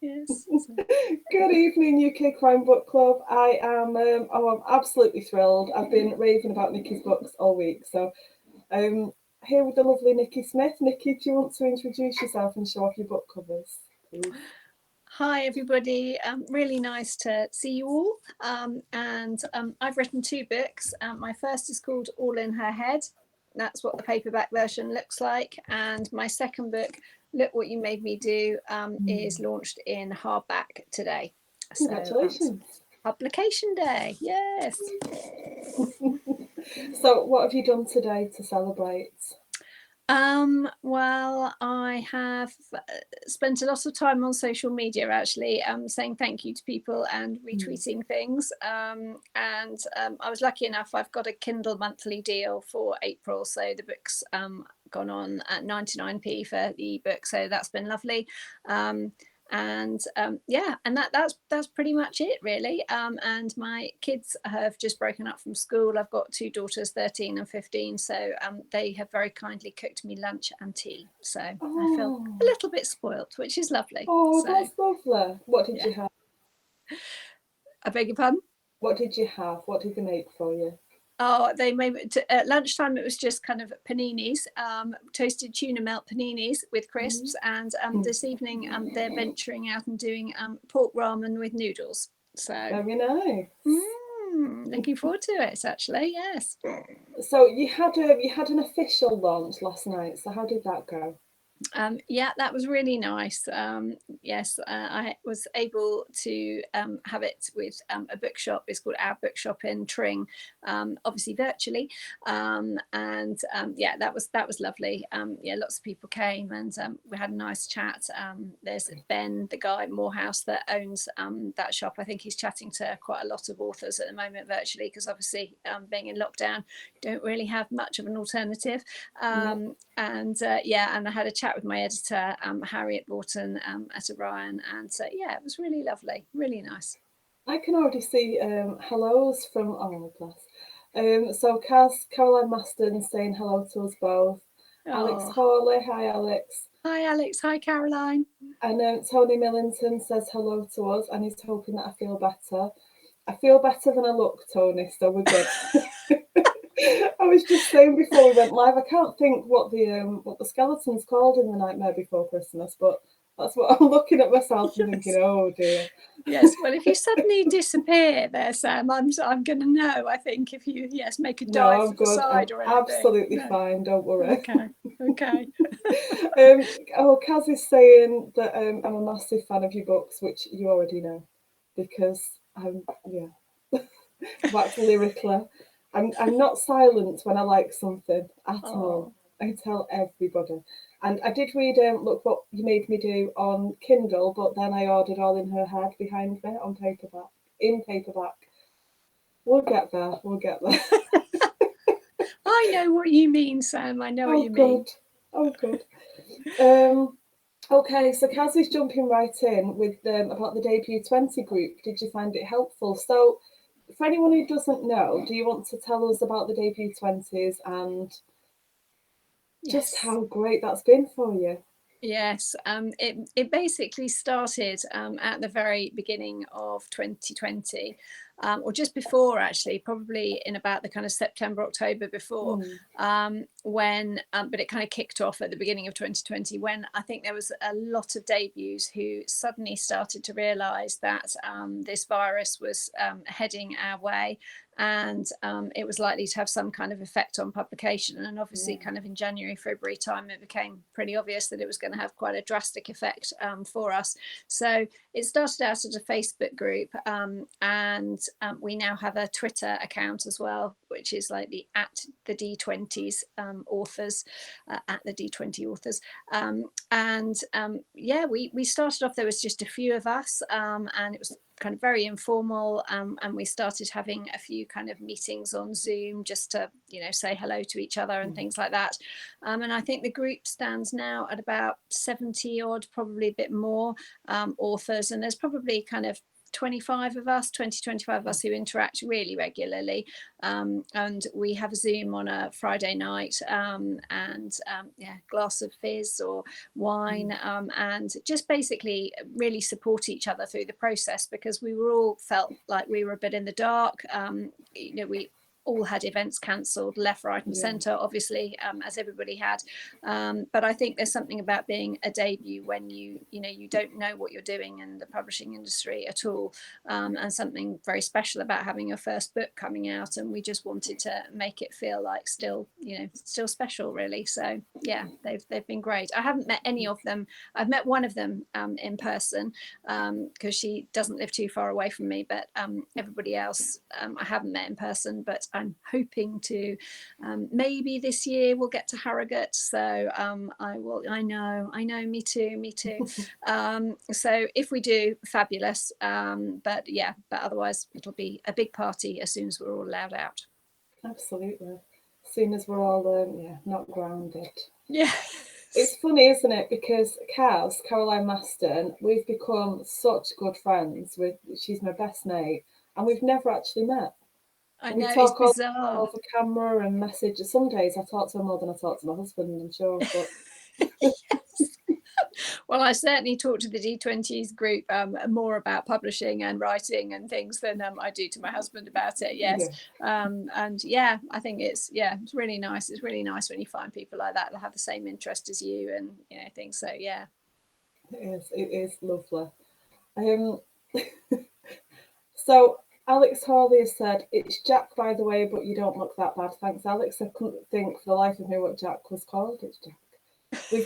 Yes. Good evening, UK Crime Book Club. I'm absolutely thrilled. I've been raving about Nikki's books all week. So, here with the lovely Nikki Smith. Nikki, do you want to introduce yourself and show off your book covers, please? Hi, everybody. Really nice to see you all. I've written 2 books. My first is called All in Her Head. That's what the paperback version looks like. And my second book, Look What You Made Me Do, is launched in hardback today. Congratulations. Publication day. Yes. So, what have you done today to celebrate? Well, I have spent a lot of time on social media actually, saying thank you to people and retweeting things. I was lucky enough, I've got a Kindle monthly deal for April. So the book's gone on at 99p for the ebook. So that's been lovely. And that's pretty much it really. And my kids have just broken up from school. I've got 2 daughters, 13 and 15, so they have very kindly cooked me lunch and tea, so I feel a little bit spoilt, which is lovely. That's lovely. What did you have? I beg your pardon? What did you have? What did they make for you? Oh, they made at lunchtime. It was just kind of paninis, toasted tuna melt paninis with crisps. And this evening, they're venturing out and doing pork ramen with noodles. So very nice. Looking forward to it. Actually, yes. So you had an official launch last night. So how did that go? Yeah, that was really nice. Yes, I was able to have it with a bookshop. It's called Our Bookshop in Tring, obviously virtually, yeah, that was lovely. Yeah, lots of people came and we had a nice chat. There's Ben, the guy Morehouse that owns that shop. I think he's chatting to quite a lot of authors at the moment virtually because obviously being in lockdown, you don't really have much of an alternative. And I had a chat with my editor, Harriet Lawton at Orion, and yeah, it was really lovely, really nice. I can already see hellos from bless. So Caroline Maston saying hello to us both. Alex Hawley, hi Alex. Hi Alex, hi Caroline. And Tony Millington says hello to us, and he's hoping that I feel better. I feel better than I look, Tony, so we're good. I was just saying before we went live, I can't think what the skeleton's called in The Nightmare Before Christmas, but that's what I'm looking at myself and thinking, oh dear. Yes, well, if you suddenly disappear there, Sam, I'm going to know, I think, if you, make a dive I'm to the side or anything. Absolutely fine, don't worry. Okay. Kaz is saying that I'm a massive fan of your books, which you already know, because wax lyrically. I'm not silent when I like something at all. I tell everybody. And I did read Look What You Made Me Do on Kindle, but then I ordered All in Her Head behind me on paperback. In paperback. We'll get there. I know what you mean, Sam. I know what you mean. Oh, good. Okay, so Kaz is jumping right in with about the Debut 20 group. Did you find it helpful? So, for anyone who doesn't know, do you want to tell us about the Debut 20s and just how great that's been for you? Yes, it basically started at the very beginning of 2020, or just before actually, probably in about the kind of September, October before, when, but it kind of kicked off at the beginning of 2020 when I think there was a lot of debuts who suddenly started to realise that this virus was heading our way. And it was likely to have some kind of effect on publication. And obviously kind of in January, February time, it became pretty obvious that it was going to have quite a drastic effect for us. So it started out as a Facebook group, and we now have a Twitter account as well, which is like the @the_D20s authors, @the_D20 authors. We started off, there was just a few of us, and it was kind of very informal, and we started having a few kind of meetings on Zoom just to say hello to each other and things like that, and I think the group stands now at about 70 odd, probably a bit more, authors, and there's probably kind of 25 of us who interact really regularly, and we have a Zoom on a Friday night, and glass of fizz or wine, and just basically really support each other through the process, because we were all felt like we were a bit in the dark. We all had events cancelled left, right and centre, obviously, as everybody had, but I think there's something about being a debut when you don't know what you're doing in the publishing industry at all, and something very special about having your first book coming out, and we just wanted to make it feel like still special, really. So yeah, they've been great. I haven't met any of them. I've met one of them in person, because she doesn't live too far away from me, but everybody else I haven't met in person, but I'm hoping to, maybe this year we'll get to Harrogate. So I will. I know. Me too. So if we do, fabulous. But otherwise it'll be a big party as soon as we're all allowed out. Absolutely. As soon as we're all not grounded. Yeah. It's funny, isn't it? Because Caroline Maston, we've become such good friends. She's my best mate, and we've never actually met. I We know, talk it's bizarre. over camera and messages. Some days I talk to her more than I talk to my husband, I'm sure. But yes. Well, I certainly talk to the D20s group more about publishing and writing and things than I do to my husband about it. Yes. And I think it's really nice. It's really nice when you find people like that have the same interest as you, and things. So yeah, it is lovely. So Alex Hawley has said, "It's Jack, by the way, but you don't look that bad." Thanks, Alex. I couldn't think for the life of me what Jack was called. It's Jack.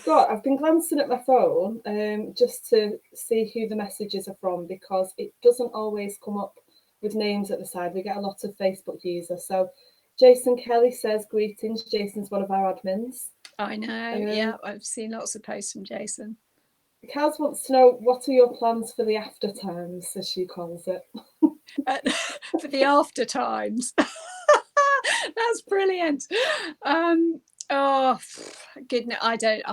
I've been glancing at my phone just to see who the messages are from, because it doesn't always come up with names at the side. We get a lot of Facebook users. So Jason Kelly says, "Greetings." Jason's one of our admins. I know. I've seen lots of posts from Jason. Kaz wants to know, what are your plans for the after times, as she calls it? For the after times. That's brilliant. Oh goodness, I don't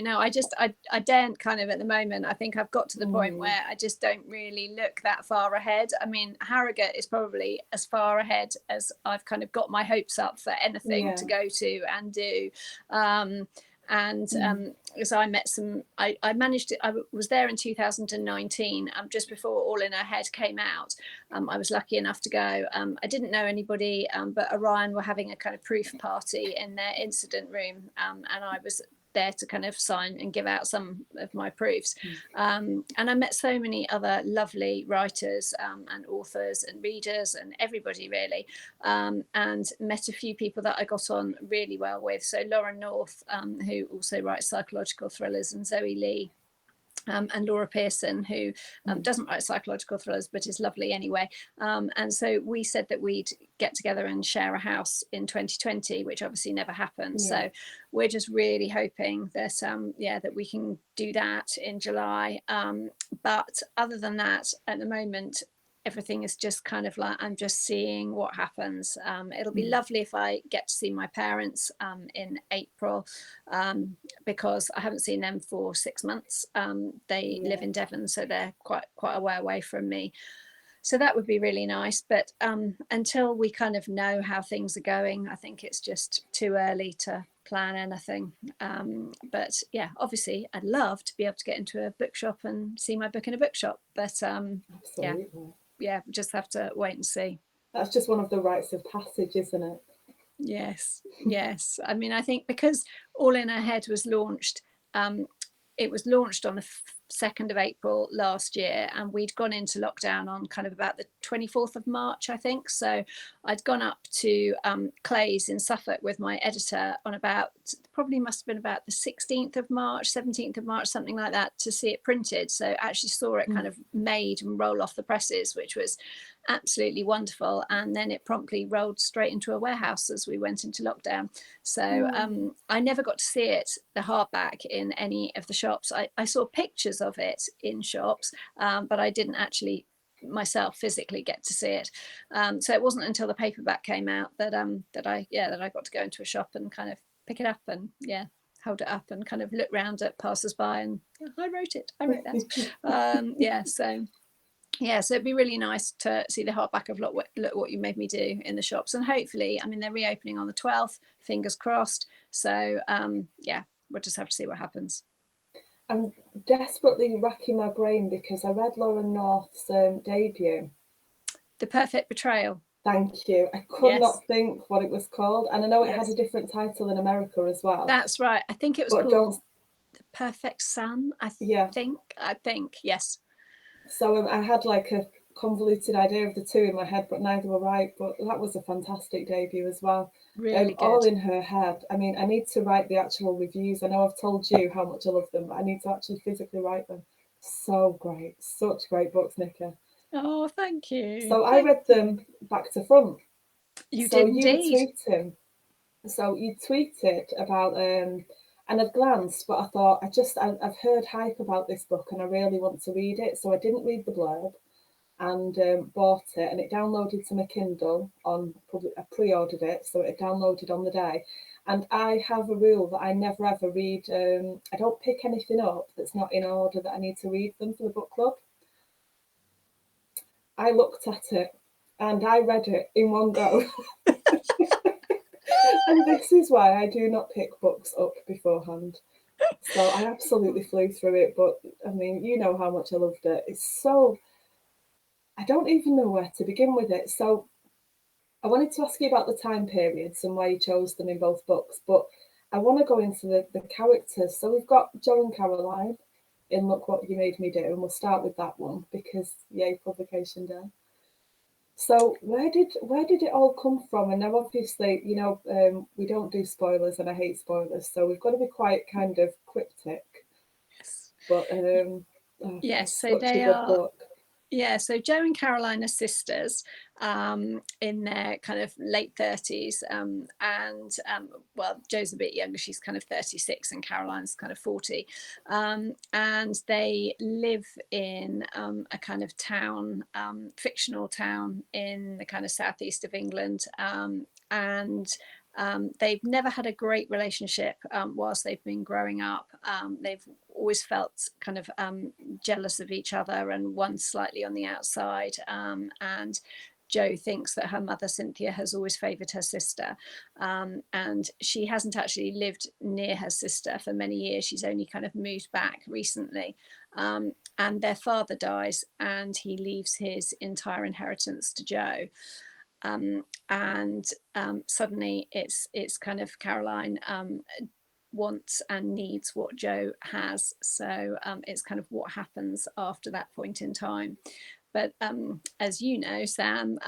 know. I daren't kind of at the moment. I think I've got to the point where I just don't really look that far ahead. I mean, Harrogate is probably as far ahead as I've kind of got my hopes up for anything to go to and do. So I met some, I managed to, I was there in 2019, just before All in Her Head came out. I was lucky enough to go. I didn't know anybody, but Orion were having a kind of proof party in their incident room, and I was there to kind of sign and give out some of my proofs. And I met so many other lovely writers and authors and readers and everybody really, and met a few people that I got on really well with. So Lauren North, who also writes psychological thrillers, and Zoe Lee, and Laura Pearson, who doesn't write psychological thrillers but is lovely anyway. And so we said that we'd get together and share a house in 2020, which obviously never happened. So we're just really hoping that that we can do that in July. But other than that, at the moment, everything is just kind of like, I'm just seeing what happens. It'll be lovely if I get to see my parents in April, because I haven't seen them for 6 months. They live in Devon, so they're quite a way away from me. So that would be really nice. But until we kind of know how things are going, I think it's just too early to plan anything. But yeah, obviously I'd love to be able to get into a bookshop and see my book in a bookshop. But yeah, we just have to wait and see. That's just one of the rites of passage, isn't it? Yes. I mean, I think because All in Her Head was launched, it was launched on the 2nd of April last year, and we'd gone into lockdown on kind of about the 24th of March, I think. So I'd gone up to Clay's in Suffolk with my editor on about, probably must have been about the 16th of March, 17th of March, something like that, to see it printed. So actually saw it kind of made and roll off the presses, which was absolutely wonderful. And then it promptly rolled straight into a warehouse as we went into lockdown. So I never got to see it, the hardback, in any of the shops. I saw pictures of it in shops, but I didn't actually myself physically get to see it. So it wasn't until the paperback came out that I got to go into a shop and kind of pick it up and hold it up and kind of look round at passers-by and I wrote that. So yeah, so it'd be really nice to see the hardback of Look What You Made Me Do in the shops, and hopefully, I mean, they're reopening on the 12th, fingers crossed. So yeah, we'll just have to see what happens. I'm desperately racking my brain because I read Lauren North's debut. The Perfect Betrayal. Thank you. I could Yes. not think what it was called, and I know it had Yes. a different title in America as well. That's right. I think it was But called The Perfect Son. Yeah. I think, yes. So I had like a convoluted idea of the two in my head, but neither were right. But that was a fantastic debut as well. Really All good. in her head. I mean, I need to write the actual reviews. I know I've told you how much I love them, but I need to actually physically write them. So great. Such great books, Nikki. Oh, thank you. So I read them back to front. You So did you were indeed. tweeting. So you tweeted about, and I'd glanced, but I thought, I've heard hype about this book and I really want to read it. So I didn't read the blurb and bought it, and it downloaded to my Kindle on, I pre-ordered it, so it downloaded on the day. And I have a rule that I never ever read, I don't pick anything up that's not in order that I need to read them for the book club. I looked at it and I read it in one go. And this is why I do not pick books up beforehand. So I absolutely flew through it, but I mean, you know how much I loved it. It's so, I don't even know where to begin with it. So I wanted to ask you about the time periods and why you chose them in both books, but I want to go into the characters. So we've got Joe and Caroline in Look What You Made Me Do, and we'll start with that one because yay, publication day. So where did it all come from? And now obviously, we don't do spoilers, and I hate spoilers, so we've got to be quite kind of cryptic. Yes. But Yes. it's So such a they good are. book. Yeah, so Joe and Caroline are sisters in their kind of late 30s. Well, Joe's a bit younger. She's kind of 36 and Caroline's kind of 40. And they live in a kind of town, fictional town in the kind of southeast of England. They've never had a great relationship whilst they've been growing up. They've always felt kind of jealous of each other, and one slightly on the outside. And Joe thinks that her mother Cynthia has always favoured her sister, and she hasn't actually lived near her sister for many years. She's only kind of moved back recently. And their father dies, and he leaves his entire inheritance to Joe. Suddenly it's kind of Caroline wants and needs what Joe has. So it's kind of what happens after that point in time. But as you know, Sam,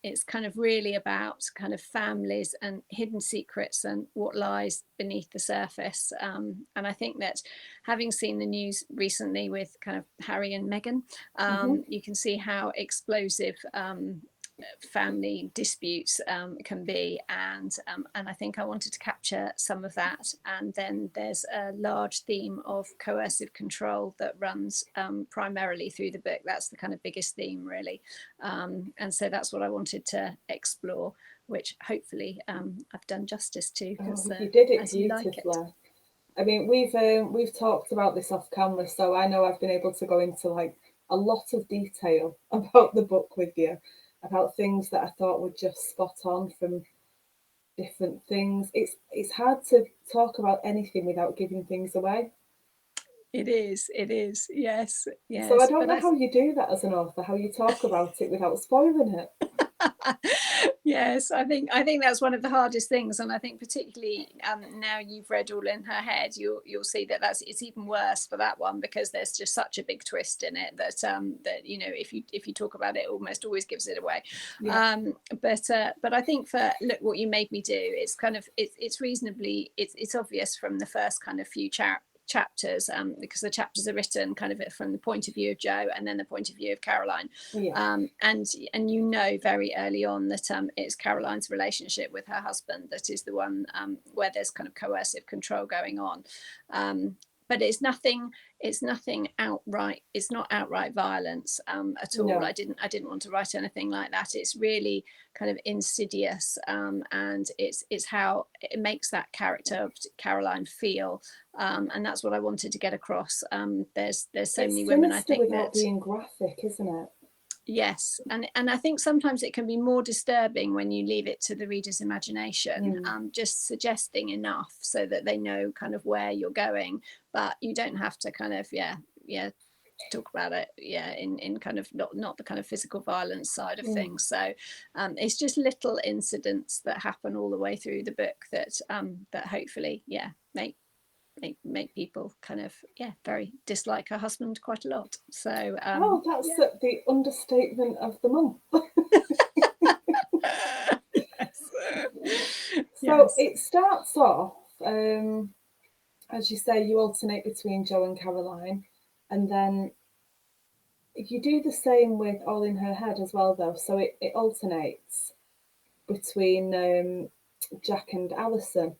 it's kind of really about kind of families and hidden secrets and what lies beneath the surface. And I think that having seen the news recently with kind of Harry and Meghan, you can see how explosive family disputes can be, and I think I wanted to capture some of that. And then there's a large theme of coercive control that runs primarily through the book. That's the kind of biggest theme, really, and so that's what I wanted to explore, which hopefully I've done justice to. You did it as you like beautifully. it. I mean, we've talked about this off camera, so I know I've been able to go into like a lot of detail about the book with you, about things that I thought were just spot on from different things. It's hard to talk about anything without giving things away. It is, yes. So I don't But know how you do that as an author, how you talk about it without spoiling it. Yes, I think that's one of the hardest things, and I think particularly now you've read All in Her Head, you'll see that it's even worse for that one, because there's just such a big twist in it that if you talk about it, almost always gives it away. Yeah. But I think for Look What You Made Me Do, it's kind of it's reasonably it's obvious from the first kind of few chapters, because the chapters are written kind of from the point of view of Joe and then the point of view of Caroline. Yeah. And very early on that it's Caroline's relationship with her husband that is the one where there's kind of coercive control going on. But it's nothing outright. It's not outright violence at all. No. I didn't want to write anything like that. It's really kind of insidious, and it's how it makes that character Caroline feel, and that's what I wanted to get across. There's so many women, I think, without being graphic, isn't it? Yes, and I think sometimes it can be more disturbing when you leave it to the reader's imagination, just suggesting enough so that they know kind of where you're going, but you don't have to kind of talk about it in kind of not the kind of physical violence side of things. So it's just little incidents that happen all the way through the book that that hopefully make people kind of very dislike her husband quite a lot. So that's the understatement of the month. So it starts off, as you say, you alternate between Jo and Caroline, and then you do the same with All in Her Head as well, though. So it alternates between Jack and Alison,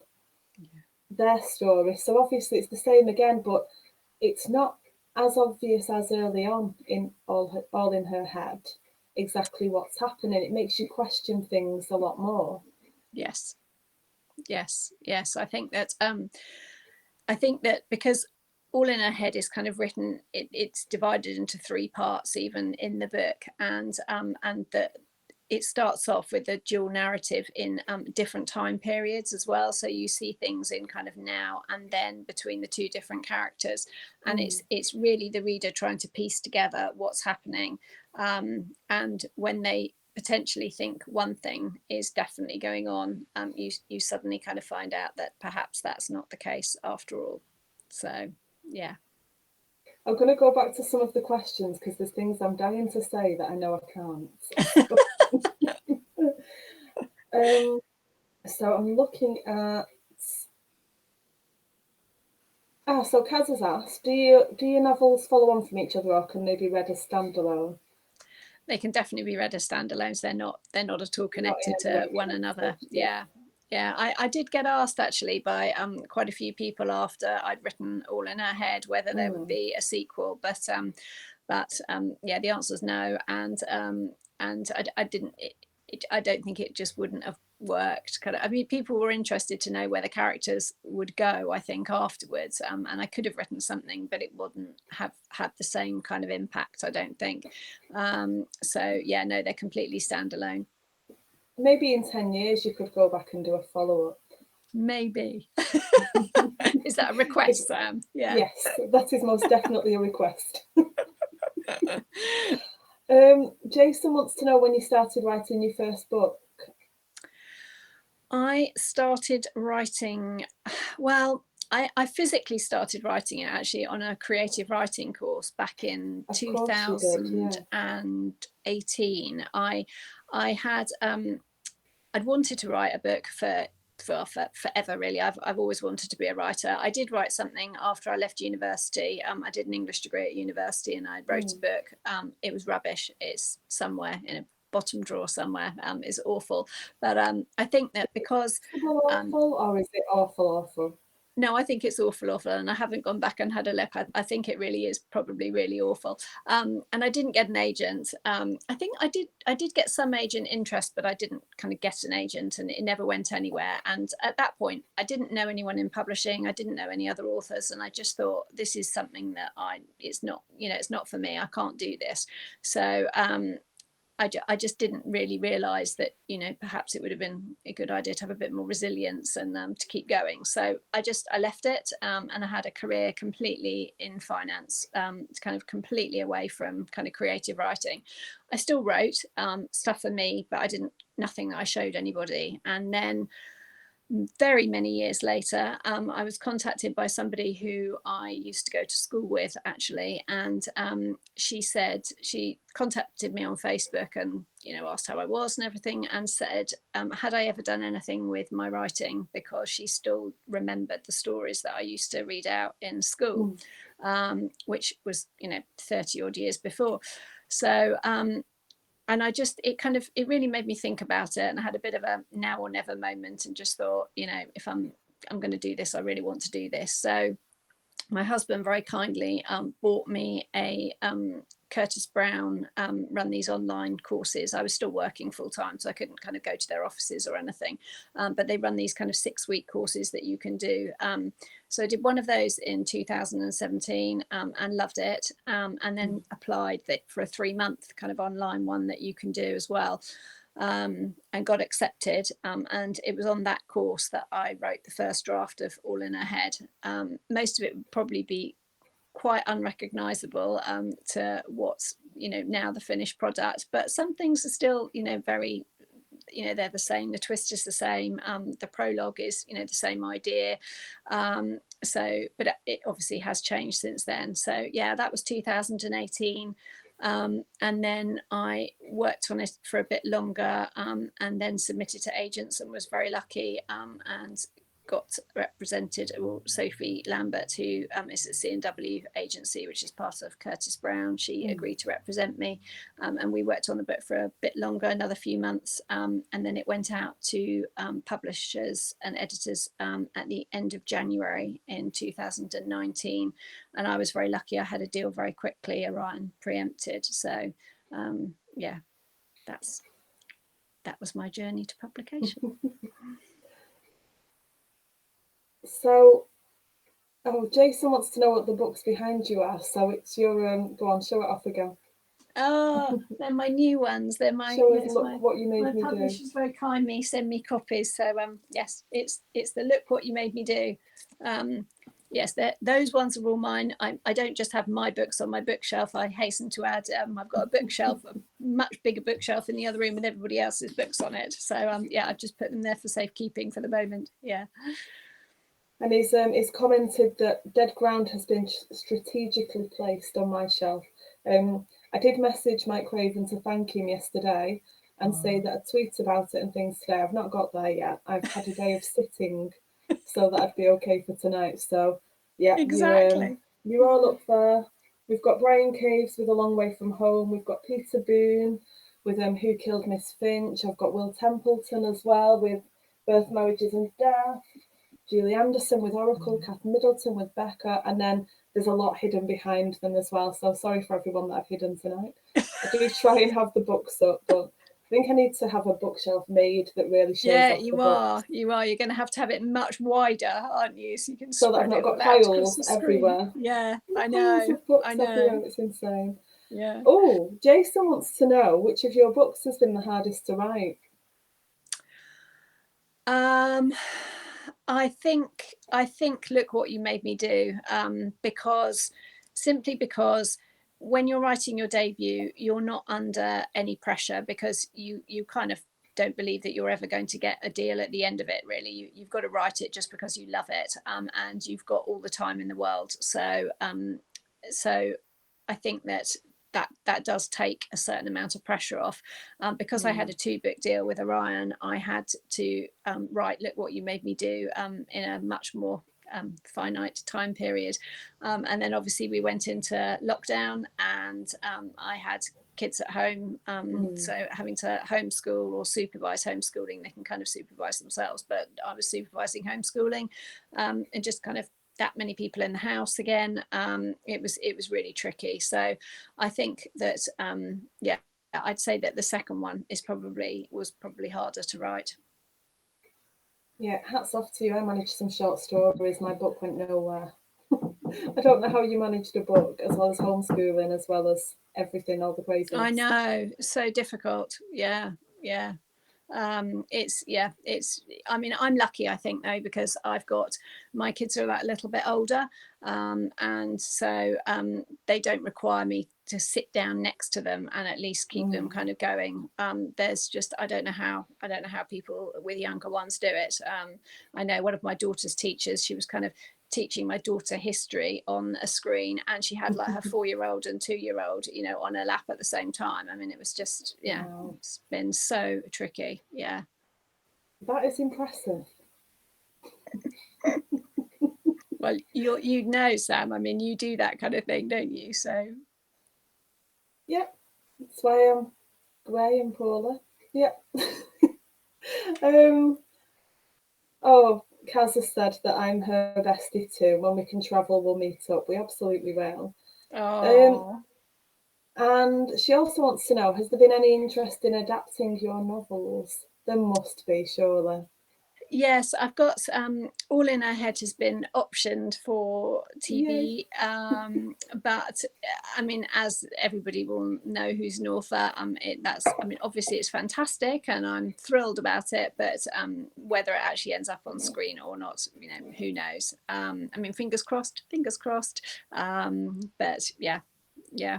their story. So obviously it's the same again, but it's not as obvious as early on in All in Her Head exactly what's happening. It makes you question things a lot more. Yes. I think that because All in Her Head is kind of written, it's divided into 3 parts even in the book, and that it starts off with a dual narrative in different time periods as well. So you see things in kind of now and then between the 2 different characters, and it's really the reader trying to piece together what's happening, and when they potentially think one thing is definitely going on, you suddenly kind of find out that perhaps that's not the case after all. So I'm going to go back to some of the questions because there's things I'm dying to say that I know I can't. So I'm looking at. So Kaz has asked, do your novels follow on from each other, or can they be read as standalone? They can definitely be read as standalones. They're not at all connected to one another. I did get asked actually by quite a few people after I'd written All in Her Head whether there would be a sequel, but the answer is no, and I didn't. I don't think it just wouldn't have worked. I mean, people were interested to know where the characters would go, I think, afterwards, and I could have written something, but it wouldn't have had the same kind of impact, I don't think. No, they're completely standalone. Maybe in 10 years you could go back and do a follow-up. Maybe. Is that a request, Sam? Yes, that is most definitely a request. Jason wants to know when you started writing your first book. I started writing, I physically started writing it actually on a creative writing course back in 2018. I had I'd wanted to write a book for forever, really. I've always wanted to be a writer. I did write something after I left university. I did an English degree at university, and I wrote a book. It was rubbish. It's somewhere in a bottom drawer somewhere. It's awful, but I think that because awful, or is it awful? No, I think it's awful, and I haven't gone back and had a look. I think it really is probably really awful. And I didn't get an agent. I think I did get some agent interest, but I didn't kind of get an agent, and it never went anywhere. And at that point, I didn't know anyone in publishing. I didn't know any other authors, and I just thought this is something that it's not for me. I can't do this. So I just didn't really realise that, perhaps it would have been a good idea to have a bit more resilience and to keep going. So I left it, and I had a career completely in finance, kind of completely away from kind of creative writing. I still wrote stuff for me, but nothing that I showed anybody. And then very many years later, I was contacted by somebody who I used to go to school with, actually, and she contacted me on Facebook and asked how I was and everything, and said, had I ever done anything with my writing, because she still remembered the stories that I used to read out in school, which was 30 odd years before. So and it really made me think about it, and I had a bit of a now or never moment, and just thought, if I'm going to do this, I really want to do this. So my husband very kindly bought me a Curtis Brown run these online courses. I was still working full time, so I couldn't kind of go to their offices or anything. But they run these kind of 6-week courses that you can do. So I did one of those in 2017 and loved it, and then applied for a 3-month kind of online one that you can do as well. And got accepted, and it was on that course that I wrote the first draft of All in Her Head. Most of it would probably be quite unrecognizable to what's now the finished product, but some things are still very, they're the same. The twist is the same. The prologue is the same idea, so but it obviously has changed since then. So yeah, that was 2018. And then I worked on it for a bit longer, and then submitted to agents and was very lucky, and got represented. Sophie Lambert, who is at C&W agency, which is part of Curtis Brown, she agreed to represent me, and we worked on the book for a bit longer, another few months, and then it went out to publishers and editors at the end of January in 2019, and I was very lucky. I had a deal very quickly. Orion preempted, so yeah, that was my journey to publication. So, Jason wants to know what the books behind you are. So it's your go on, show it off again. Oh, they're my new ones. They're my show us Look What You Made Me Do. My publishers very kindly send me copies. So yes, it's the Look What You Made Me Do. Yes, those ones are all mine. I don't just have my books on my bookshelf. I hasten to add, I've got a bookshelf, a much bigger bookshelf in the other room with everybody else's books on it. So yeah, I've just put them there for safekeeping for the moment. Yeah. And he's commented that Dead Ground has been strategically placed on my shelf. I did message Mike Raven to thank him yesterday and say that I'd tweet about it and things today. I've not got there yet. I've had a day of sitting so that I'd be okay for tonight. So yeah, exactly. You're all up there. We've got Brian Caves with A Long Way From Home. We've got Peter Boone with Who Killed Miss Finch. I've got Will Templeton as well with Birth, Marriages and Death. Julie Anderson with Oracle, Kath Middleton with Becca, and then there's a lot hidden behind them as well. So sorry for everyone that I've hidden tonight. I do try and have the books up, but I think I need to have a bookshelf made that really shows off the books. You are. You're going to have it much wider, aren't you? So you can so that I've not got piles everywhere. Yeah, I know. I know. It's insane. Yeah. Oh, Jason wants to know which of your books has been the hardest to write. I think Look What You Made Me Do, because when you're writing your debut, you're not under any pressure, because you kind of don't believe that you're ever going to get a deal at the end of it. Really, you've got to write it just because you love it, and you've got all the time in the world. So I think that does take a certain amount of pressure off. Because I had a 2-book deal with Orion, I had to write Look What You Made Me Do in a much more finite time period, and then obviously we went into lockdown, and I had kids at home, so having to homeschool or supervise homeschooling. They can kind of supervise themselves, but I was supervising homeschooling, and just kind of that many people in the house again. It was really tricky. So I think that yeah, I'd say that the second one was probably harder to write. Yeah, hats off to you. I managed some short stories. My book went nowhere. I don't know how you managed a book as well as homeschooling, as well as everything, all the craziness. I know, so difficult. Yeah. It's I mean, I'm lucky, I think, though, because I've got, my kids are a little bit older, and so they don't require me to sit down next to them and at least keep them kind of going. There's just, I don't know how people with younger ones do it. I know one of my daughter's teachers, she was kind of teaching my daughter history on a screen, and she had like her 4-year-old and 2-year-old, on her lap at the same time. I mean, it was just, wow. It's been so tricky. Yeah. That is impressive. Well, you know, Sam, I mean, you do that kind of thing, don't you? So yeah, that's why I'm grey and Paula. Yeah. Oh, Kaz has said that I'm her bestie too. When we can travel, we'll meet up. We absolutely will. Oh. And she also wants to know, has there been any interest in adapting your novels? There must be, surely. Yes, I've got All in Her Head has been optioned for TV, but I mean, as everybody will know who's an author, obviously it's fantastic and I'm thrilled about it, but whether it actually ends up on screen or not, who knows. I mean, fingers crossed, but yeah,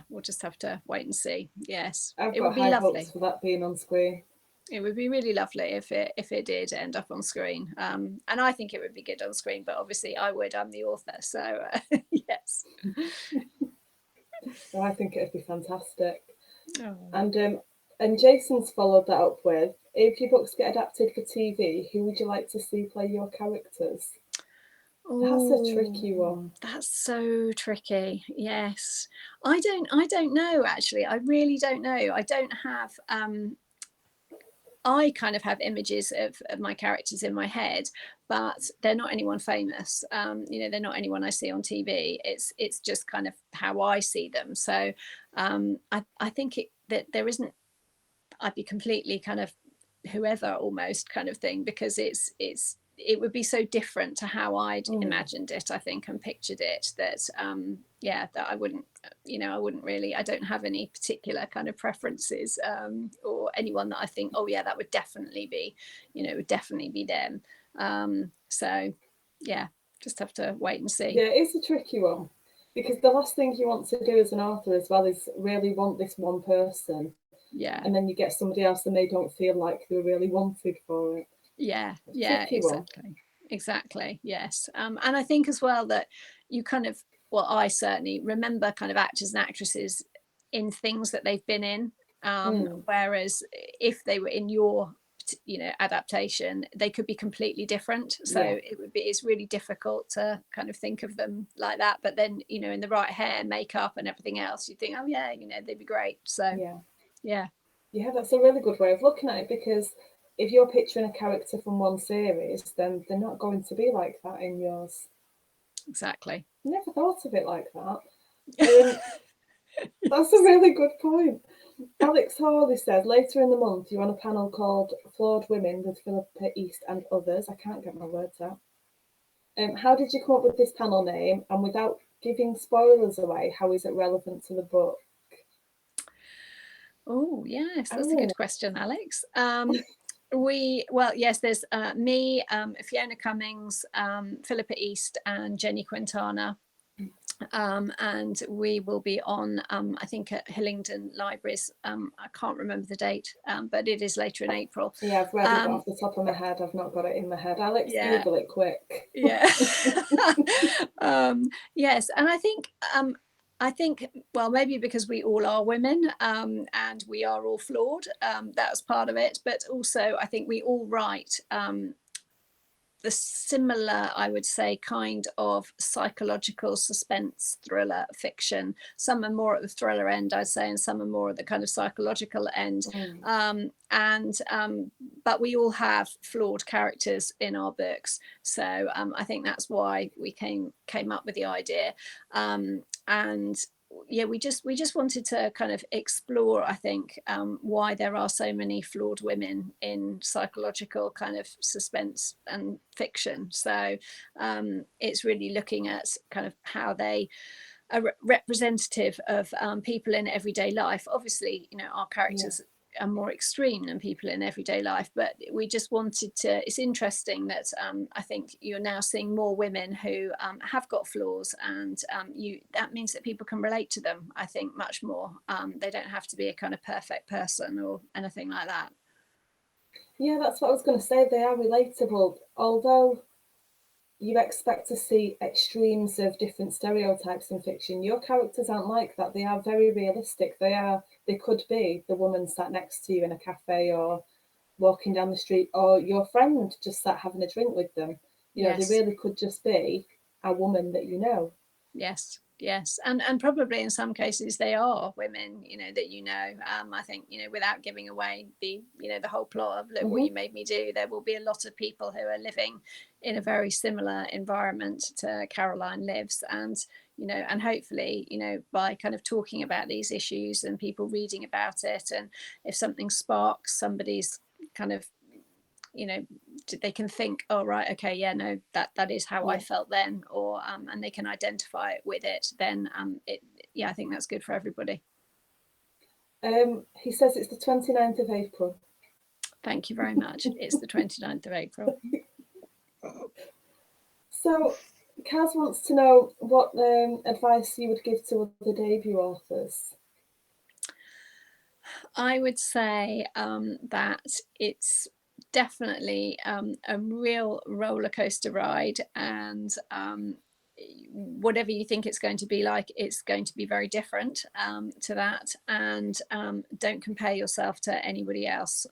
we'll just have to wait and see. Yes, I've it got would be high lovely. hopes for that being on screen. It would be really lovely if it did end up on screen, and I think it would be good on screen. But obviously, I'm the author, so yes. Oh, I think it'd be fantastic. Oh. And Jason's followed that up with, if your books get adapted for TV, who would you like to see play your characters? That's a tricky one. That's so tricky. Yes, I don't know actually. I really don't know. I don't have. I kind of have images of my characters in my head, but they're not anyone famous. They're not anyone I see on TV. It's just kind of how I see them. So I think that there isn't. I'd be completely kind of whoever almost kind of thing, because it would be so different to how I'd imagined it, I think, and pictured it, that that I wouldn't really, I don't have any particular kind of preferences, or anyone that I think, oh yeah, that would definitely be, would definitely be them. So yeah, just have to wait and see. Yeah, it's a tricky one, because the last thing you want to do as an author as well is really want this one person. Yeah. And then you get somebody else and they don't feel like they're really wanted for it. Yeah, exactly. Yes. And I think as well that you kind of, well, I certainly remember kind of actors and actresses in things that they've been in. Whereas if they were in your adaptation, they could be completely different. So it's really difficult to kind of think of them like that. But then, in the right hair, makeup and everything else, you think, oh yeah, they'd be great. So yeah, that's a really good way of looking at it, because if you're picturing a character from one series, then they're not going to be like that in yours. Exactly. Never thought of it like that. That's a really good point. Alex Hawley says, later in the month, you're on a panel called Flawed Women with Philippa East and others. I can't get my words out. How did you come up with this panel name? And without giving spoilers away, how is it relevant to the book? Oh, yes, that's a good question, Alex. There's me, Fiona Cummings, Philippa East, and Jenny Quintana. And we will be on, I think, at Hillingdon Libraries. I can't remember the date, but it is later in April. Yeah, I've read it off the top of my head. I've not got it in my head. Alex, Google it quick. Yeah. Yes, and I think, well, maybe because we all are women, and we are all flawed, that's part of it. But also, I think we all write the similar, I would say, kind of psychological suspense thriller fiction. Some are more at the thriller end, I'd say, and some are more at the kind of psychological end. But we all have flawed characters in our books, so I think that's why we came up with the idea. And yeah, we just wanted to kind of explore, I think, why there are so many flawed women in psychological kind of suspense and fiction. So it's really looking at kind of how they are representative of people in everyday life. Obviously, our characters are more extreme than people in everyday life, but we just wanted to, it's interesting that I think you're now seeing more women who have got flaws, and that means that people can relate to them, I think, much more. They don't have to be a kind of perfect person or anything like that. Yeah, that's what I was going to say. They are relatable, although you expect to see extremes of different stereotypes in fiction. Your characters aren't like that. They are very realistic. They could be the woman sat next to you in a cafe or walking down the street, or your friend just sat having a drink with them. They really could just be a woman that you know. Yes, yes, and probably in some cases they are women, that I think, without giving away the the whole plot of Look What You Made Me Do, there will be a lot of people who are living in a very similar environment to Caroline lives, and and hopefully by kind of talking about these issues and people reading about it, and if something sparks somebody's kind of they can think, oh right, okay, yeah, no, that is how I felt then, or and they can identify with it, then I think that's good for everybody. He says it's the 29th of April. Thank you very much. It's the 29th of April. So Kaz wants to know what advice you would give to other debut authors. I would say that it's definitely a real roller coaster ride, and whatever you think it's going to be like, it's going to be very different to that, and don't compare yourself to anybody else.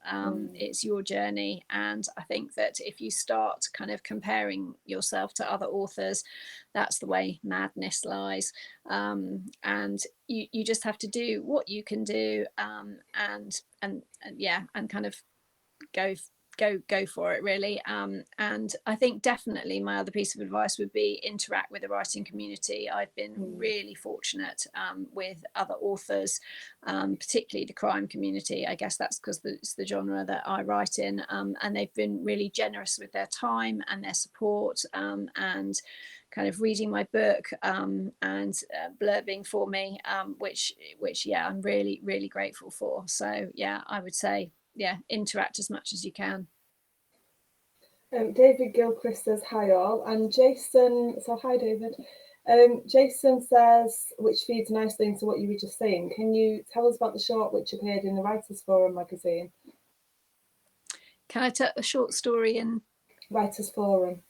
It's your journey, and I think that if you start kind of comparing yourself to other authors, that's the way madness lies, and you just have to do what you can do, and kind of go for it, really. And I think definitely my other piece of advice would be interact with the writing community. I've been really fortunate with other authors, particularly the crime community. I guess that's because it's the genre that I write in, and they've been really generous with their time and their support, and kind of reading my book, and blurbing for me, which I'm really, really grateful for. So I would say interact as much as you can. David Gilchrist says hi all, and Jason, so hi David. Jason says, which feeds nicely into what you were just saying, can you tell us about the short which appeared in the Writers Forum magazine? Can I tell a short story in Writers Forum?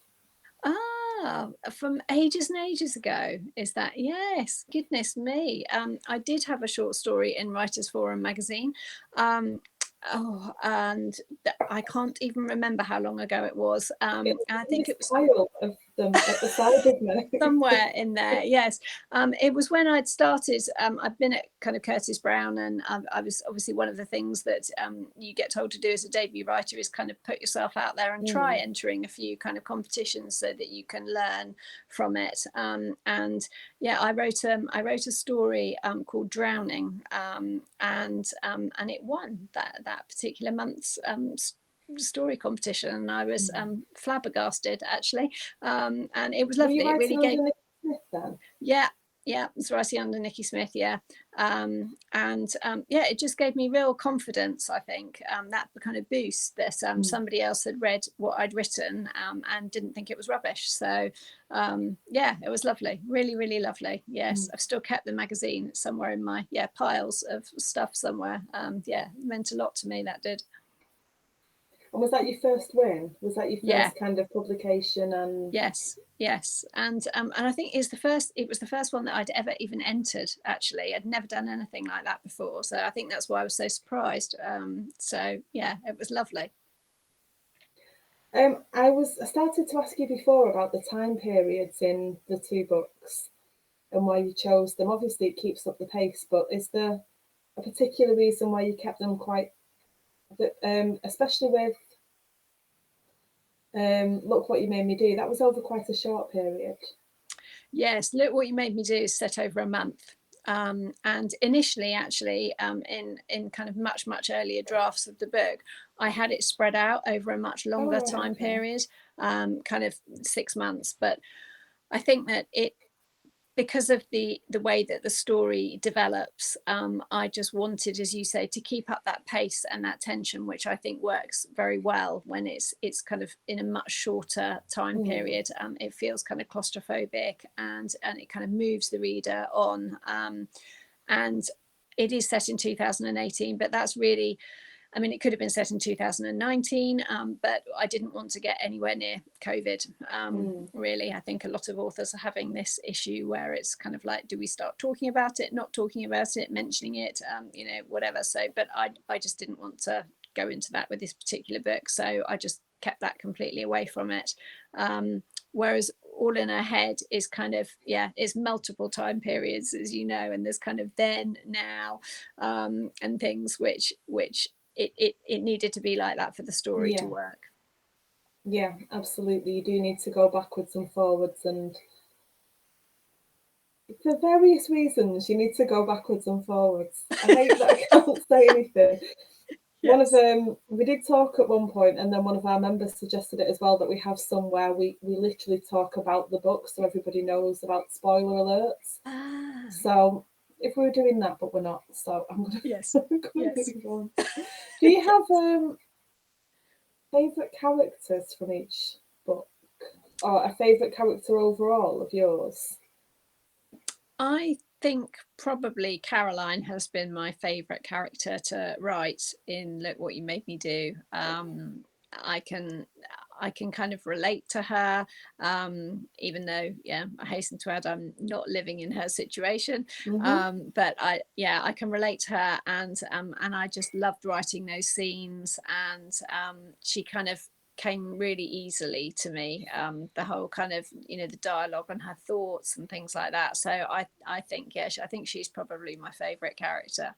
From ages and ages ago, is that? Yes, goodness me. I did have a short story in Writers Forum magazine, and I can't even remember how long ago it was. And I think it was pile of them at the side, isn't it? somewhere in there. Yes, it was when I'd started. I'd been at kind of Curtis Brown, and I was obviously, one of the things that you get told to do as a debut writer is kind of put yourself out there and try entering a few kind of competitions so that you can learn from it. And I wrote a story called Drowning, and it won that particular month's story competition, and I was flabbergasted, actually, and it was lovely. It really gave Nikki Smith, then? Yeah, it's writing under Nikki Smith, and it just gave me real confidence, I think, that kind of boost that somebody else had read what I'd written, and didn't think it was rubbish. So it was lovely, really, really lovely. Yes, I've still kept the magazine somewhere in my piles of stuff somewhere. It meant a lot to me, that did. And was that your first win? Was that your first kind of publication? And yes, and I think it was the first one that I'd ever even entered. Actually, I'd never done anything like that before, so I think that's why I was so surprised. It was lovely. I started to ask you before about the time periods in the two books and why you chose them. Obviously, it keeps up the pace, but is there a particular reason why you kept them quite? Especially with Look What You Made Me Do, that was over quite a short period. Yes, Look What You Made Me Do is set over a month. And initially, actually, in kind of much earlier drafts of the book, I had it spread out over a much longer time period, kind of 6 months. But I think that because of the way that the story develops, I just wanted, as you say, to keep up that pace and that tension, which I think works very well when it's kind of in a much shorter time period. It feels kind of claustrophobic, and it kind of moves the reader on. And it is set in 2018, but that's really, I mean, it could have been set in 2019, but I didn't want to get anywhere near COVID, really. I think a lot of authors are having this issue where it's kind of like, do we start talking about it, not talking about it, mentioning it, whatever. So, but I just didn't want to go into that with this particular book. So I just kept that completely away from it. Whereas All in Her Head is kind of, it's multiple time periods, as you know, and there's kind of then, now, and things which it needed to be like that for the story to work. Yeah, absolutely. You do need to go backwards and forwards, and for various reasons you need to go backwards and forwards. I hate that I can't say anything. One of them, we did talk at one point, and then one of our members suggested it as well, that we have somewhere we literally talk about the book so everybody knows about spoiler alerts. So if we were doing that, but we're not, so I'm gonna move on. Do you have favourite characters from each book, or a favourite character overall of yours? I think probably Caroline has been my favourite character to write in Look What You Made Me Do. I can kind of relate to her, even though, I hasten to add, I'm not living in her situation. But I can relate to her, and I just loved writing those scenes, and she kind of came really easily to me, the whole kind of, the dialogue and her thoughts and things like that. So I think I think she's probably my favorite character.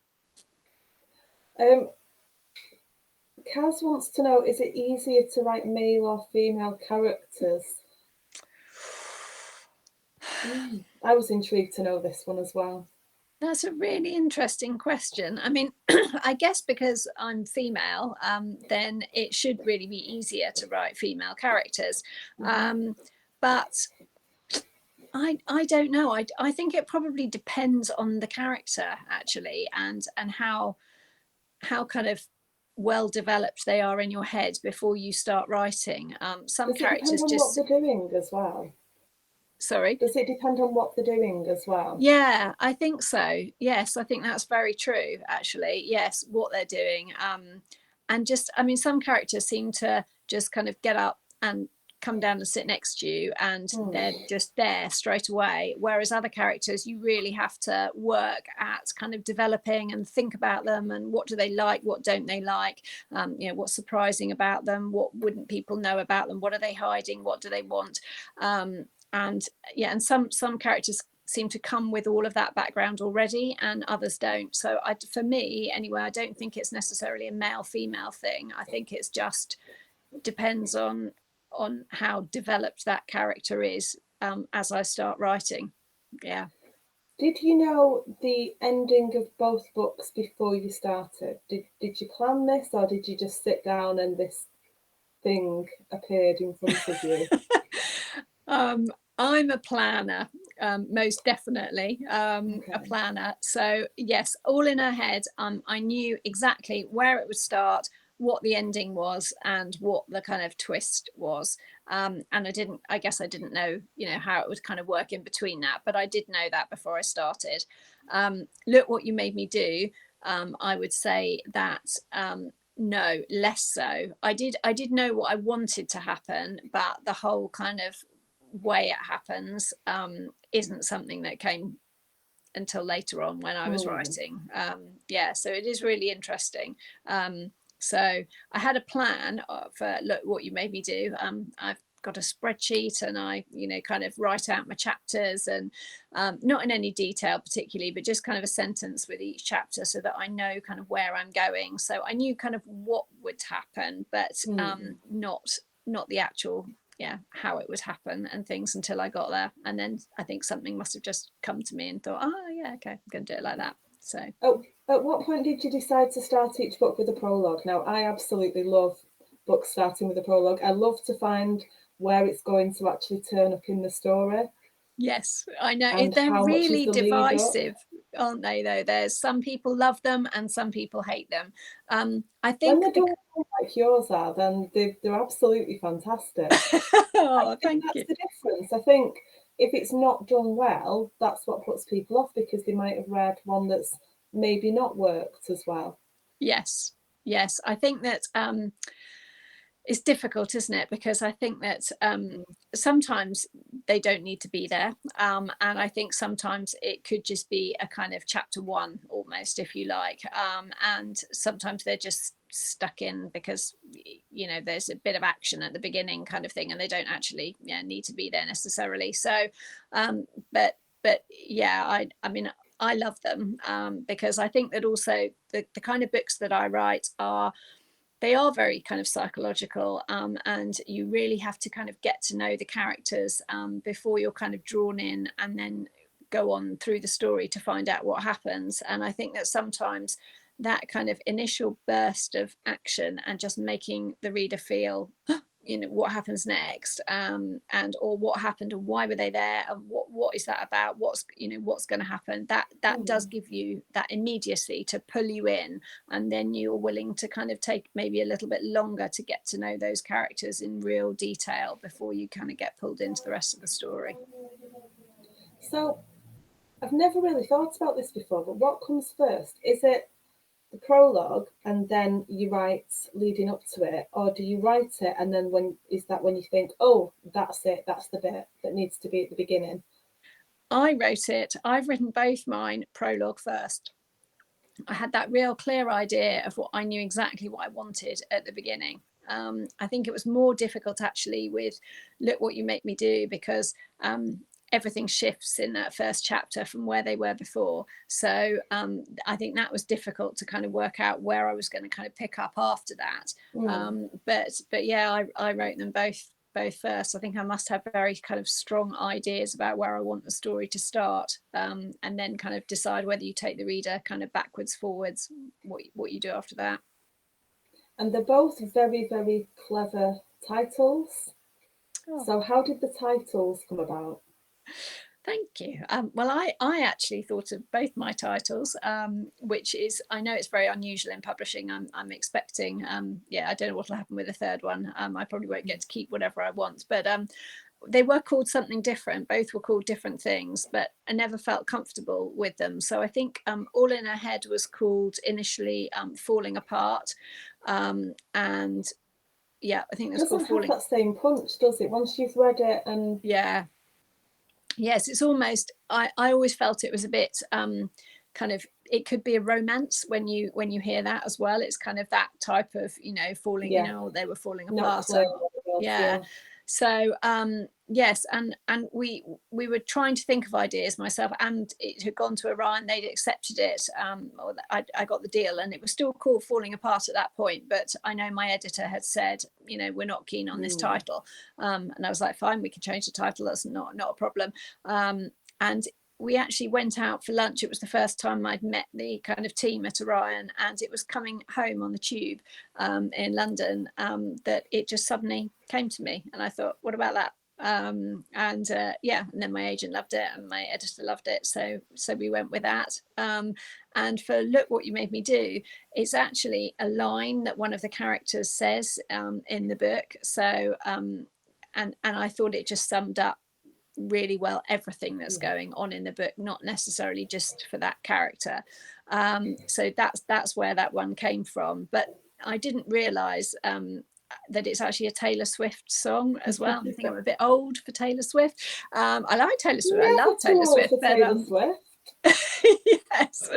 Kaz wants to know, is it easier to write male or female characters? I was intrigued to know this one as well. That's a really interesting question. I mean, I guess because I'm female, then it should really be easier to write female characters. But I don't know. I think it probably depends on the character, actually, and how kind of well developed they are in your head before you start writing. Some Does characters it depend on what they're doing as well? Sorry? Does it depend on what they're doing as well? Yeah, I think so. Yes, I think that's very true, actually. Yes, what they're doing. And just, I mean, some characters seem to just kind of get up and come down and sit next to you, and they're just there straight away. Whereas other characters, you really have to work at kind of developing and think about them, and what do they like, what don't they like, what's surprising about them, what wouldn't people know about them, what are they hiding, what do they want. And some characters seem to come with all of that background already, and others don't. So for me anyway, I don't think it's necessarily a male female thing. I think it's just depends on how developed that character is as I start writing. Did you know the ending of both books before you started? Did you plan this, or did you just sit down and this thing appeared in front of you? I'm a planner, most definitely, a planner. So yes, All in Her Head, I knew exactly where it would start, what the ending was, and what the kind of twist was. And I guess I didn't know, how it would kind of work in between that, but I did know that before I started. Look What You Made Me Do, I would say that no, less so. I did know what I wanted to happen, but the whole kind of way it happens isn't something that came until later on when I was writing. So it is really interesting. So I had a plan for Look What You Made Me Do. I've got a spreadsheet, and I kind of write out my chapters, and not in any detail particularly, but just kind of a sentence with each chapter so that I know kind of where I'm going. So I knew kind of what would happen, but not the actual how it would happen and things until I got there. And then I think something must have just come to me and thought, okay, I'm gonna do it like that. So at what point did you decide to start each book with a prologue? Now, I absolutely love books starting with a prologue. I love to find where it's going to actually turn up in the story. Yes, I know. They're really divisive, aren't they, though? There's some people love them and some people hate them. I think when they're done like yours are, then they're absolutely fantastic. Oh, thank you. That's the difference. I think if it's not done well, that's what puts people off, because they might have read one that's maybe not worked as well. Yes. I think that it's difficult, isn't it? Because I think that sometimes they don't need to be there. And I think sometimes it could just be a kind of chapter one almost, if you like. And sometimes they're just stuck in because, you know, there's a bit of action at the beginning kind of thing, and they don't actually need to be there necessarily. So, but yeah, I mean, I love them because I think that also the kind of books that I write they are very kind of psychological, and you really have to kind of get to know the characters before you're kind of drawn in and then go on through the story to find out what happens. And I think that sometimes that kind of initial burst of action and just making the reader feel you know what happens next, and or what happened and why were they there and what is that about, what's going to happen, that does give you that immediacy to pull you in, and then you're willing to kind of take maybe a little bit longer to get to know those characters in real detail before you kind of get pulled into the rest of the story. So I've never really thought about this before, but what comes first? Is it the prologue and then you write leading up to it, or do you write it and then when you think, oh, that's it, that's the bit that needs to be at the beginning? I've written both mine prologue first. I had that real clear idea of what I knew exactly what I wanted at the beginning. I think it was more difficult actually with Look What You Make Me Do, because everything shifts in that first chapter from where they were before. So I think that was difficult to kind of work out where I was going to kind of pick up after that. But yeah, I wrote them both first. I think I must have very kind of strong ideas about where I want the story to start, and then kind of decide whether you take the reader kind of backwards, forwards, what you do after that. And they're both very, very clever titles. So how did the titles come about? Thank you. Well, I actually thought of both my titles, which is, I know it's very unusual in publishing. I'm expecting, I don't know what will happen with the third one. I probably won't get to keep whatever I want, but they were called something different. Both were called different things, but I never felt comfortable with them. So I think All in Her Head was called initially Falling Apart, and yeah, I think that's called Falling. It doesn't have that same punch, does it? Once you've read it and yes, it's almost, I always felt it was a bit kind of, it could be a romance when you hear that as well. It's kind of that type of, falling, they were falling apart. So yes, and we were trying to think of ideas, myself, and it had gone to Orion. They'd accepted it, or I got the deal, and it was still called Falling Apart at that point. But I know my editor had said, we're not keen on this title, and I was like, fine, we can change the title. That's not a problem. And we actually went out for lunch. It was the first time I'd met the kind of team at Orion, and it was coming home on the tube in London that it just suddenly came to me, and I thought, what about that? And then my agent loved it and my editor loved it, so we went with that. And for Look What You Made Me Do, it's actually a line that one of the characters says in the book. So and I thought it just summed up really well everything that's going on in the book, not necessarily just for that character. So that's where that one came from. But I didn't realize that it's actually a Taylor Swift song as well. I think I'm a bit old for Taylor Swift. I like Taylor Swift. I love Taylor Swift. But yes,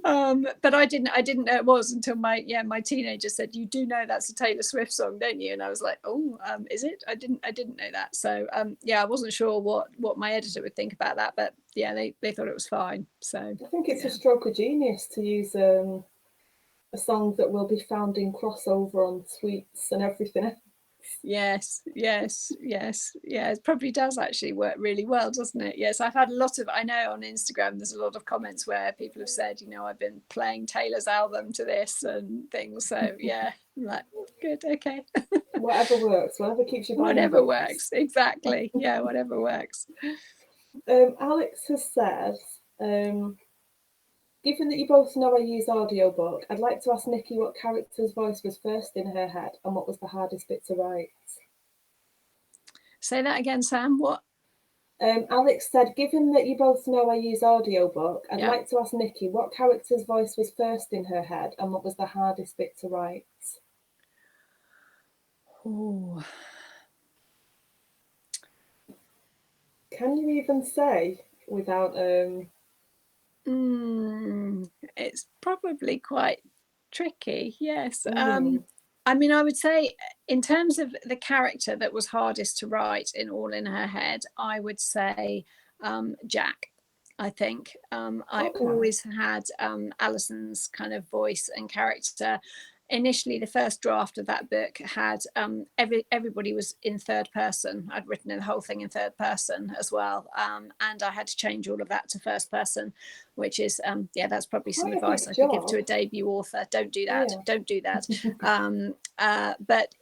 but I didn't know it was until my teenager said, "You do know that's a Taylor Swift song, don't you?" And I was like, "Oh, is it? I didn't know that." So I wasn't sure what my editor would think about that, but yeah, they thought it was fine. So I think it's a stroke of genius to use a song that will be found in crossover on tweets and everything else. Yes, it probably does actually work really well, doesn't it? Yes, I've had a lot of, I know on Instagram there's a lot of comments where people have said, I've been playing Taylor's album to this and things. So yeah, I'm like, good, okay. Whatever works, whatever keeps you buying. Whatever works, exactly. Yeah, whatever works. Alex has said, given that you both know I use audiobook, I'd like to ask Nikki what character's voice was first in her head and what was the hardest bit to write. Say that again, Sam. What? Alex said, given that you both know I use audiobook, I'd like to ask Nikki what character's voice was first in her head and what was the hardest bit to write. Oh, Can you even say without it's probably quite tricky. Yes. mm, I mean, I would say in terms of the character that was hardest to write in All in Her Head, I would say Jack. I think I okay. always had Alison's kind of voice and character. Initially, the first draft of that book had everybody was in third person. I'd written the whole thing in third person as well, and I had to change all of that to first person, which is that's probably some Quite a advice big I could give to job. a debut author. Don't do that. Yeah. Don't do that. But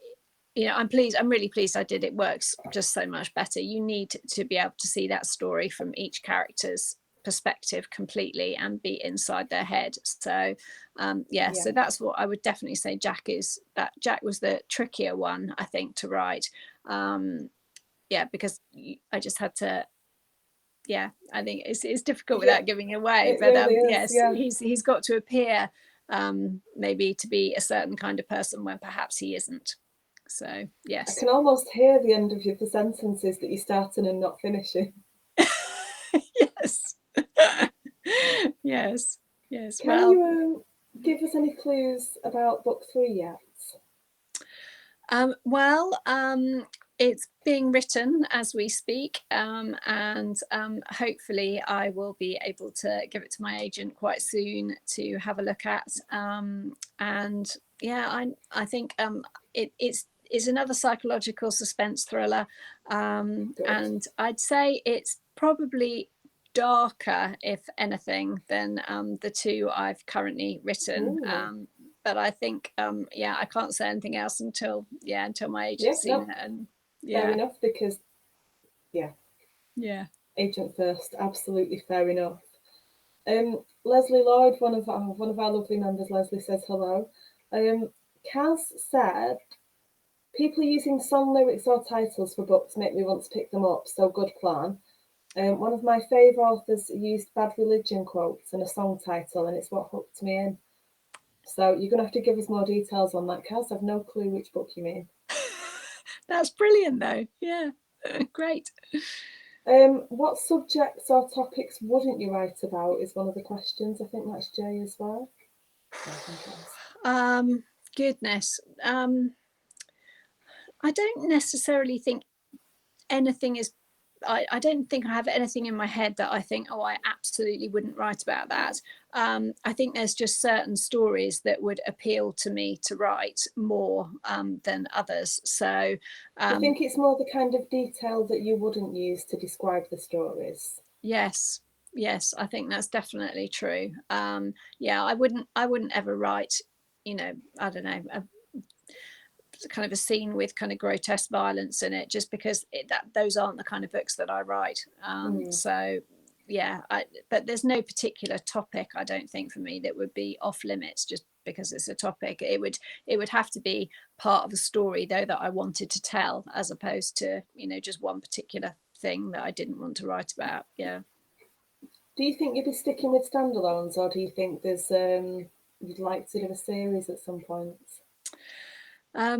I'm really pleased I did. It works just so much better. You need to be able to see that story from each character's perspective completely and be inside their head. So so that's what I would definitely say. Jack was the trickier one, I think, to write. Because I just had to. I think it's difficult without giving away, It but really is, yes, yeah. he's got to appear maybe to be a certain kind of person when perhaps he isn't. So yes. I can almost hear the end of the sentences that you're starting and not finishing. Yes. Yes. Can you give us any clues about book 3 yet? It's being written as we speak, and hopefully I will be able to give it to my agent quite soon to have a look at. I think it's another psychological suspense thriller, and I'd say it's probably darker, if anything, than the two I've currently written. But I think I can't say anything else until my agent's seen it. And fair enough, because agent first, absolutely fair enough. Leslie Lloyd, one of our lovely members, Leslie says hello. Kaz said, people using song lyrics or titles for books make me want to pick them up, so good plan. One of my favourite authors used Bad Religion quotes in a song title, and it's what hooked me in. So you're going to have to give us more details on that, Kaz. I've no clue which book you mean. That's brilliant, though. Yeah, great. What subjects or topics wouldn't you write about is one of the questions. I think that's Jay as well. Goodness. I don't necessarily think anything is. I don't think I have anything in my head that I think, I absolutely wouldn't write about that. I think there's just certain stories that would appeal to me to write more than others. So I think it's more the kind of detail that you wouldn't use to describe the stories. Yes, I think that's definitely true. I wouldn't ever write, I don't know, kind of a scene with kind of grotesque violence in it, just because those aren't the kind of books that I write. But there's no particular topic, I don't think, for me that would be off limits just because it's a topic. It would have to be part of a story, though, that I wanted to tell, as opposed to just one particular thing that I didn't want to write about. Do you think you'd be sticking with standalones, or do you think there's you'd like to do a series at some point? I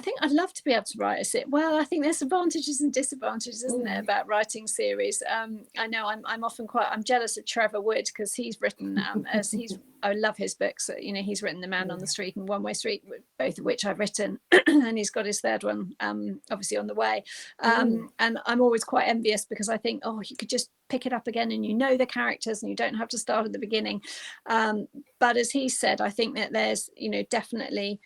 think I'd love to be able to write a series. Well, I think there's advantages and disadvantages, isn't there, about writing series? I know I'm often I'm jealous of Trevor Wood, because he's written I love his books. He's written The Man on the Street and One Way Street, both of which I've written, and he's got his third one obviously on the way. And I'm always quite envious, because I think, you could just pick it up again and the characters and you don't have to start at the beginning. But as he said, I think that there's definitely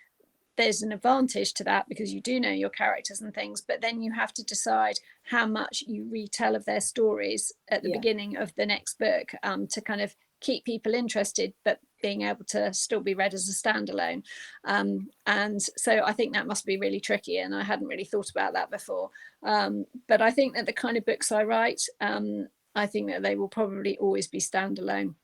there's an advantage to that, because you do know your characters and things, but then you have to decide how much you retell of their stories at the beginning of the next book, to kind of keep people interested, but being able to still be read as a standalone. And so I think that must be really tricky, and I hadn't really thought about that before. But I think that the kind of books I write, I think that they will probably always be standalone.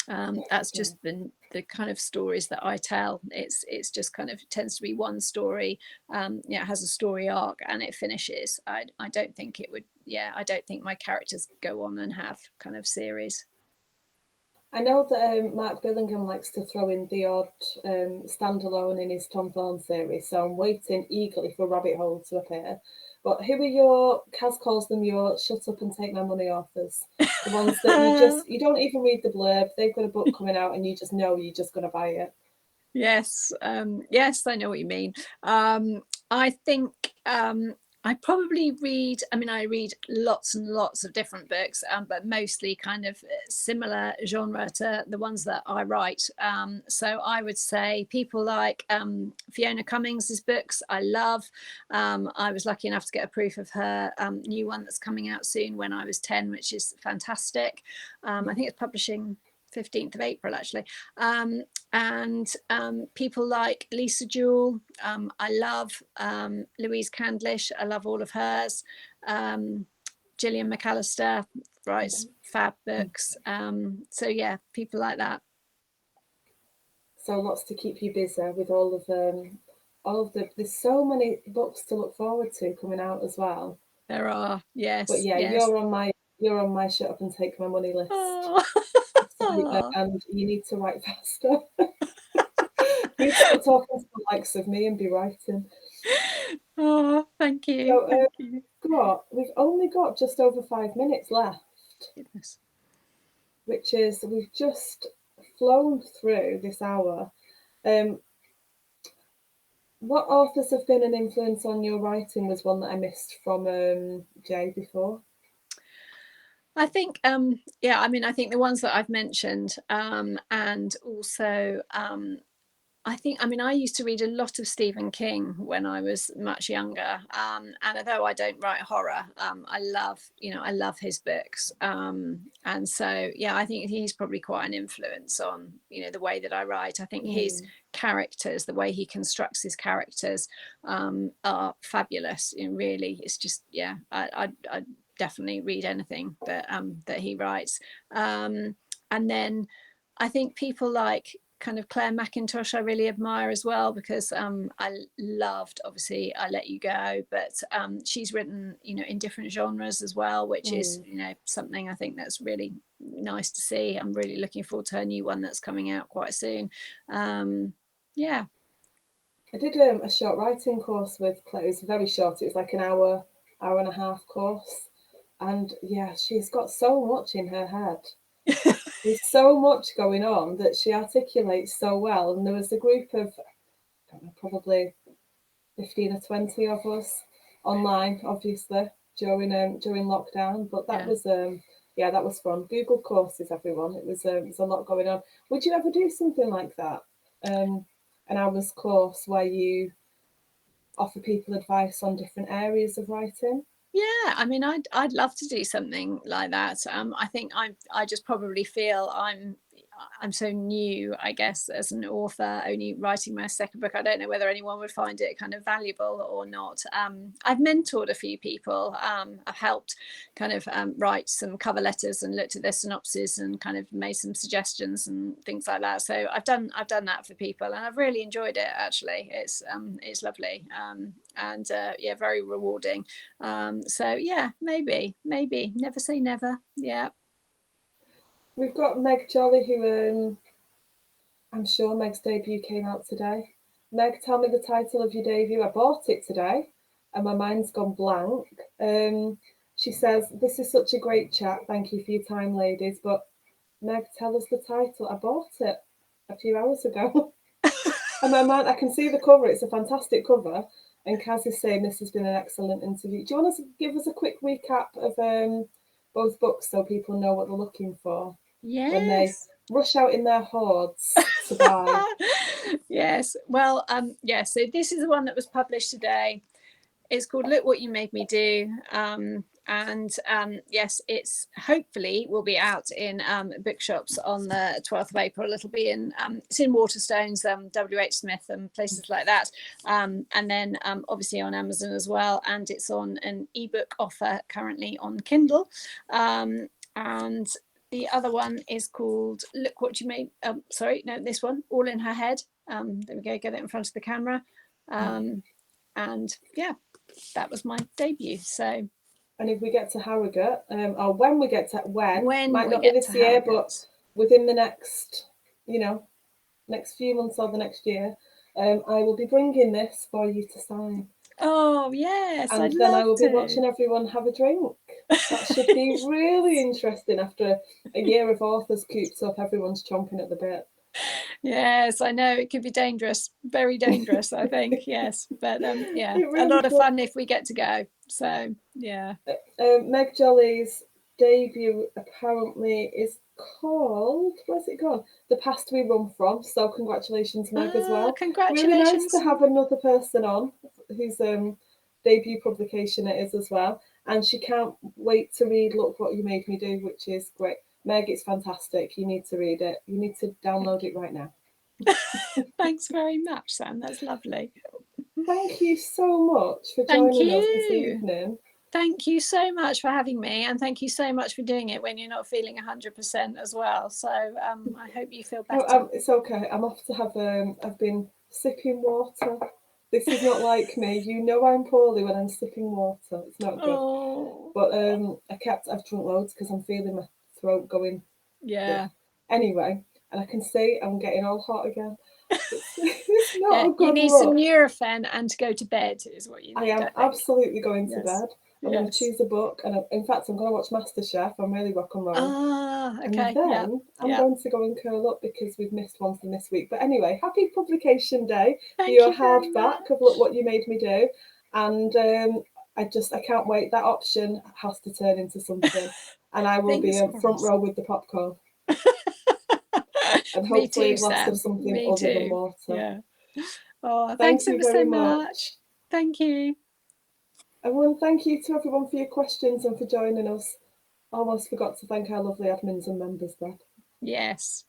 That's just been the kind of stories that I tell. It's just kind of tends to be one story. It has a story arc and it finishes. I don't think it would. I don't think my characters go on and have kind of series. I know that Mark Billingham likes to throw in the odd standalone in his Tom Thorne series, so I'm waiting eagerly for Rabbit Hole to appear. But who are your, Kaz calls them your shut up and take my money authors? The ones that you don't even read the blurb, they've got a book coming out and you just know you're just going to buy it. Yes, yes, I know what you mean. I think I probably read, I read lots and lots of different books, but mostly kind of similar genre to the ones that I write. So I would say people like Fiona Cummings's books, I love. I was lucky enough to get a proof of her new one that's coming out soon, When I Was 10, which is fantastic. I think it's publishing 15th of April, actually. And people like Lisa Jewell, I love. Louise Candlish, I love all of hers. Gillian McAllister writes fab books. So yeah, people like that. So lots to keep you busy with all of the. There's so many books to look forward to coming out as well. There are, yes. But yeah, yes. you're on my shut up and take my money list. Oh. Absolutely, and you need to write faster. You need to stop talking to the likes of me and be writing. Oh, thank you. So, thank you. We've only got just over 5 minutes left. Goodness. Which is, we've just flown through this hour. What authors have been an influence on your writing was one that I missed from Jay before. I think, I think the ones that I've mentioned, and also, I used to read a lot of Stephen King when I was much younger. And although I don't write horror, I love his books. And so, yeah, I think he's probably quite an influence on, the way that I write. I think his characters, the way he constructs his characters, are fabulous. Really, it's just, yeah, I definitely read anything that he writes. And then I think people like kind of Claire McIntosh I really admire as well, because I loved, obviously, I Let You Go, but she's written, in different genres as well, which is, something I think that's really nice to see. I'm really looking forward to her new one that's coming out quite soon. Yeah. I did a short writing course with Claire. It was very short. It was like an hour and a half course. And yeah, she's got so much in her head. There's so much going on that she articulates so well. And there was a group of, I don't know, probably 15 or 20 of us online, obviously, during lockdown. But that was that was fun. Google courses, everyone. It was a lot going on. Would you ever do something like that? An hour's course where you offer people advice on different areas of writing? Yeah, I'd love to do something like that. I think I just probably feel I'm so new, I guess, as an author, only writing my second book. I don't know whether anyone would find it kind of valuable or not. I've mentored a few people. I've helped kind of write some cover letters and looked at their synopses and kind of made some suggestions and things like that. So I've done that for people, and I've really enjoyed it. Actually, it's lovely, and yeah, very rewarding. So yeah, maybe, never say never. Yeah. We've got Meg Jolly, who I'm sure Meg's debut came out today. Meg, tell me the title of your debut. I bought it today and my mind's gone blank. She says, "This is such a great chat. Thank you for your time, ladies." But Meg, tell us the title. I bought it a few hours ago. And my mind, I can see the cover. It's a fantastic cover. And Kaz is saying this has been an excellent interview. Do you want to give us a quick recap of both books so people know what they're looking for? Yes. When they rush out in their hordes to buy. Yes. Well, so this is the one that was published today. It's called Look What You Made Me Do. Yes, it's hopefully will be out in bookshops on the 12th of April. It'll be it's in Waterstones, WH Smith and places like that. And then obviously on Amazon as well. And it's on an ebook offer currently on Kindle. And the other one is called Look What You Made. This one, All in Her Head. There we go, get it in front of the camera. And yeah, that was my debut. So, and if we get to Harrogate, or when we get to might not be this year, but within the next, next few months or the next year, I will be bringing this for you to sign. Oh yes, And I'd then love I will be to. watching everyone have a drink. That should be really interesting after a year of authors cooped up. Everyone's chomping at the bit. Yes, I know it could be dangerous, very dangerous, I think. Yes, but yeah, It really a lot of could. fun if we get to go. So yeah. Meg Jolly's debut apparently is called, where's it gone? The Past We Run From. So congratulations, Meg, as well. Really nice Congratulations. to have another person on whose debut publication it is as well. And she can't wait to read Look What You Made Me Do, which is great. Meg, it's fantastic. You need to read it. You need to download it right now. Thanks very much, Sam. That's lovely. Thank you so much for Thank joining us this you. evening. Thank you so much for having me, and thank you so much for doing it when you're not feeling 100% as well. So I hope you feel better. It's okay. I'm off to have I've been sipping water. This is not like me. You know I'm poorly when I'm sipping water. It's not good. Oh. But I've drunk loads because I'm feeling my throat going. Yeah. Anyway, and I can see I'm getting all hot again. It's not a You good need look. some Nurofen and to go to bed is what you need. I am absolutely going to bed. I'm going to Yes. choose a book, and in fact, I'm going to watch MasterChef. I'm really rock and roll. Ah, okay. And then I'm going to go and curl up because we've missed one from this week. But anyway, happy publication day for your hardback of Look What You Made Me Do. And I can't wait. That option has to turn into something. And I will be front row with the popcorn. And hopefully a glass of something other than water. Yeah. Oh, thank thanks you ever so very much. Thank you. Everyone, thank you to everyone for your questions and for joining us. Almost forgot to thank our lovely admins and members there. Yes.